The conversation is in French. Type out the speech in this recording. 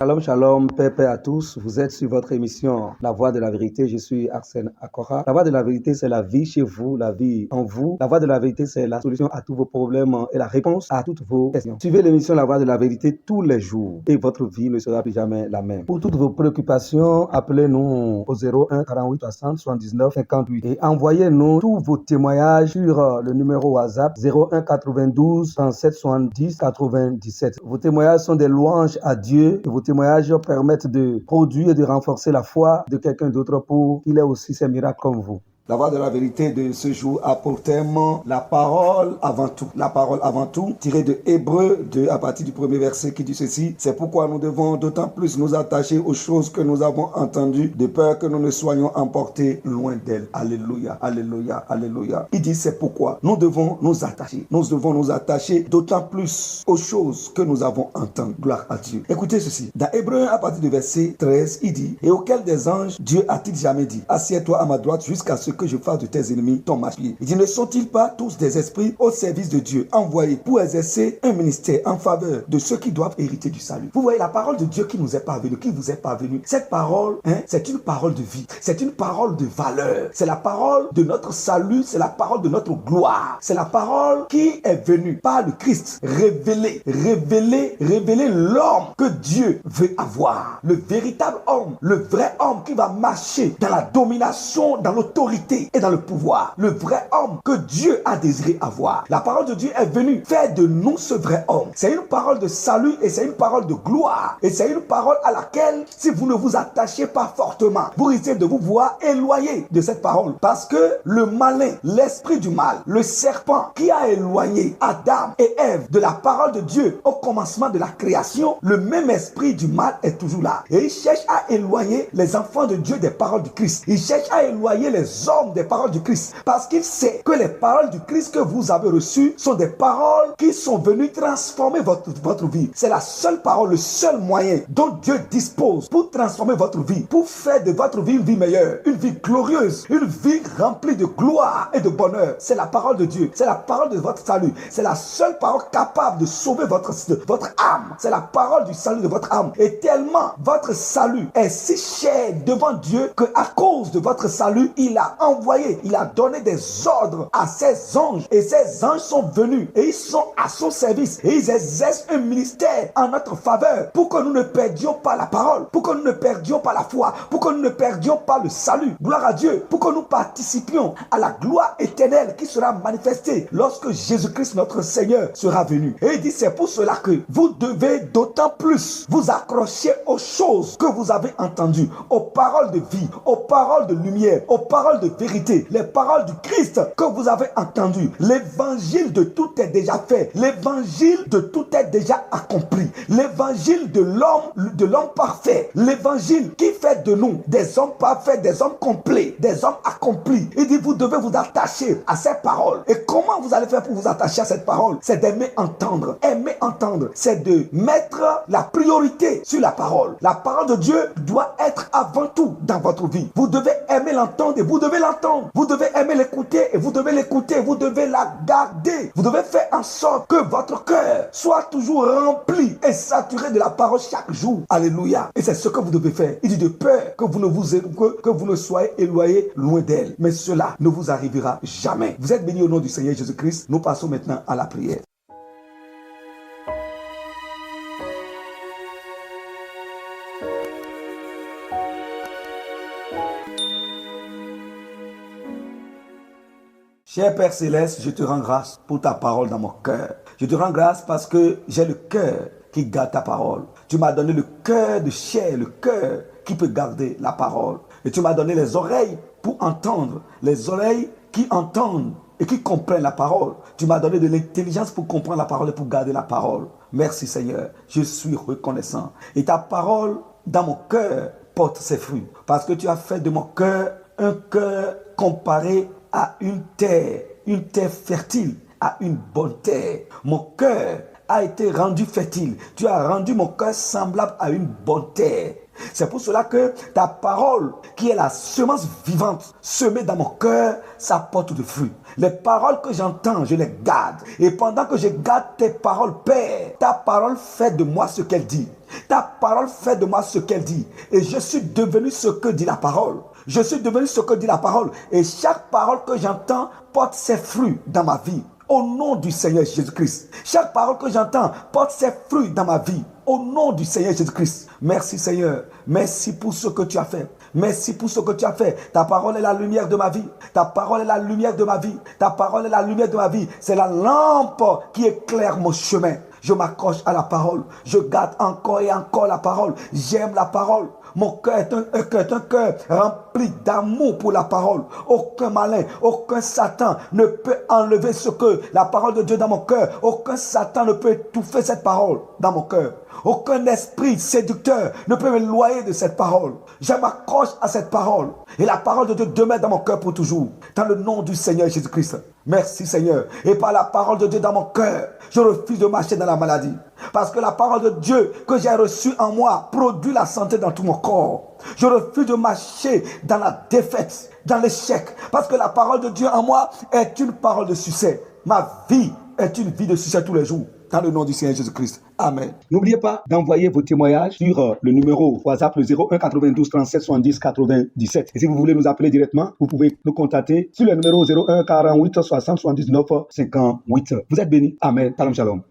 Shalom, shalom, paix à tous. Vous êtes sur votre émission La Voix de la Vérité. Je suis Arsène Akora. La Voix de la Vérité, c'est la vie chez vous, la vie en vous. La Voix de la Vérité, c'est la solution à tous vos problèmes et la réponse à toutes vos questions. Suivez l'émission La Voix de la Vérité tous les jours et votre vie ne sera plus jamais la même. Pour toutes vos préoccupations, appelez-nous au 01 48 60 79 58 et envoyez-nous tous vos témoignages sur le numéro WhatsApp 01 92 37 70 97. Vos témoignages sont des louanges à Dieu et vos témoignages permettent de produire et de renforcer la foi de quelqu'un d'autre pour qu'il ait aussi ses miracles comme vous. La Voix de la Vérité de ce jour a pour thème la parole avant tout. La parole avant tout, tirée de Hébreux 2 à partir du premier verset qui dit ceci. C'est pourquoi nous devons d'autant plus nous attacher aux choses que nous avons entendues, de peur que nous ne soyons emportés loin d'elles. Alléluia, alléluia, alléluia. Il dit c'est pourquoi nous devons nous attacher. Nous devons nous attacher d'autant plus aux choses que nous avons entendues. Gloire à Dieu. Écoutez ceci. Dans Hébreux 1 à partir du verset 13, il dit, et auquel des anges Dieu a-t-il jamais dit, assieds-toi à ma droite jusqu'à ce que je fasse de tes ennemis ton marchepied. Il dit, ne sont-ils pas tous des esprits au service de Dieu, envoyés pour exercer un ministère en faveur de ceux qui doivent hériter du salut? Vous voyez la parole de Dieu qui nous est parvenue, qui vous est parvenue. Cette parole, c'est une parole de vie. C'est une parole de valeur. C'est la parole de notre salut. C'est la parole de notre gloire. C'est la parole qui est venue par le Christ révéler l'homme que Dieu veut avoir. Le véritable homme, le vrai homme qui va marcher dans la domination, dans l'autorité et dans le pouvoir. Le vrai homme que Dieu a désiré avoir. La parole de Dieu est venue faire de nous ce vrai homme. C'est une parole de salut et c'est une parole de gloire. Et c'est une parole à laquelle, si vous ne vous attachez pas fortement, vous risquez de vous voir éloigné de cette parole. Parce que le malin, l'esprit du mal, le serpent qui a éloigné Adam et Ève de la parole de Dieu au commencement de la création, le même esprit du mal est toujours là. Et il cherche à éloigner les enfants de Dieu des paroles du Christ. Il cherche à éloigner les hommes des paroles du Christ, parce qu'il sait que les paroles du Christ que vous avez reçues sont des paroles qui sont venues transformer votre vie. C'est la seule parole, le seul moyen dont Dieu dispose pour transformer votre vie, pour faire de votre vie une vie meilleure, une vie glorieuse, une vie remplie de gloire et de bonheur. C'est la parole de Dieu, c'est la parole de votre salut, c'est la seule parole capable de sauver votre âme. C'est la parole du salut de votre âme. Et tellement votre salut est si cher devant Dieu que à cause de votre salut, il a envoyé, il a donné des ordres à ses anges et ces anges sont venus et ils sont à son service et ils exercent un ministère en notre faveur pour que nous ne perdions pas la parole, pour que nous ne perdions pas la foi, pour que nous ne perdions pas le salut. Gloire à Dieu, pour que nous participions à la gloire éternelle qui sera manifestée lorsque Jésus-Christ notre Seigneur sera venu. Et il dit c'est pour cela que vous devez d'autant plus vous accrocher aux choses que vous avez entendues, aux paroles de vie, aux paroles de lumière, aux paroles de vérité, les paroles du Christ que vous avez entendues. L'évangile de tout est déjà fait. L'évangile de tout est déjà accompli. L'évangile de l'homme parfait. L'évangile qui fait de nous des hommes parfaits, des hommes complets, des hommes accomplis. Il dit vous devez vous attacher à ces paroles. Et comment vous allez faire pour vous attacher à cette parole? C'est d'aimer entendre. Aimer entendre, c'est de mettre la priorité sur la parole. La parole de Dieu doit être avant tout dans votre vie. Vous devez aimer l'entendre et vous devez l'entendre. Vous devez aimer l'écouter et vous devez l'écouter. Vous devez la garder. Vous devez faire en sorte que votre cœur soit toujours rempli et saturé de la parole chaque jour. Alléluia. Et c'est ce que vous devez faire. Il dit de peur que vous ne soyez éloigné loin d'elle. Mais cela ne vous arrivera jamais. Vous êtes bénis au nom du Seigneur Jésus-Christ. Nous passons maintenant à la prière. Cher Père Céleste, je te rends grâce pour ta parole dans mon cœur. Je te rends grâce parce que j'ai le cœur qui garde ta parole. Tu m'as donné le cœur de chair, le cœur qui peut garder la parole. Et tu m'as donné les oreilles pour entendre, les oreilles qui entendent et qui comprennent la parole. Tu m'as donné de l'intelligence pour comprendre la parole et pour garder la parole. Merci Seigneur, je suis reconnaissant. Et ta parole dans mon cœur porte ses fruits. Parce que tu as fait de mon cœur un cœur comparé à une terre fertile, à une bonne terre. Mon cœur a été rendu fertile. Tu as rendu mon cœur semblable à une bonne terre. C'est pour cela que ta parole, qui est la semence vivante, semée dans mon cœur, ça porte de fruits. Les paroles que j'entends, je les garde. Et pendant que je garde tes paroles, Père, ta parole fait de moi ce qu'elle dit. Ta parole fait de moi ce qu'elle dit. Et je suis devenu ce que dit la parole. Je suis devenu ce que dit la parole. Et chaque parole que j'entends porte ses fruits dans ma vie. Au nom du Seigneur Jésus-Christ. Chaque parole que j'entends porte ses fruits dans ma vie. Au nom du Seigneur Jésus-Christ. Merci Seigneur. Merci pour ce que tu as fait. Merci pour ce que tu as fait. Ta parole est la lumière de ma vie. Ta parole est la lumière de ma vie. Ta parole est la lumière de ma vie. C'est la lampe qui éclaire mon chemin. Je m'accroche à la parole. Je garde encore et encore la parole. J'aime la parole. Mon cœur est un cœur rempli d'amour pour la parole. Aucun malin, aucun Satan ne peut enlever ce que la parole de Dieu dans mon cœur. Aucun Satan ne peut étouffer cette parole dans mon cœur. Aucun esprit séducteur ne peut m'éloigner de cette parole. Je m'accroche à cette parole. Et la parole de Dieu demeure dans mon cœur pour toujours. Dans le nom du Seigneur Jésus-Christ. Merci Seigneur. Et par la parole de Dieu dans mon cœur, je refuse de marcher dans la maladie. Parce que la parole de Dieu que j'ai reçue en moi produit la santé dans tout mon corps. Je refuse de marcher dans la défaite, dans l'échec. Parce que la parole de Dieu en moi est une parole de succès. Ma vie est une vie de succès tous les jours. Dans le nom du Seigneur Jésus-Christ. Amen. N'oubliez pas d'envoyer vos témoignages sur le numéro WhatsApp le 01 92 37 70 97. Et si vous voulez nous appeler directement, vous pouvez nous contacter sur le numéro 01 48 60 79 58. Vous êtes bénis. Amen. Shalom, shalom.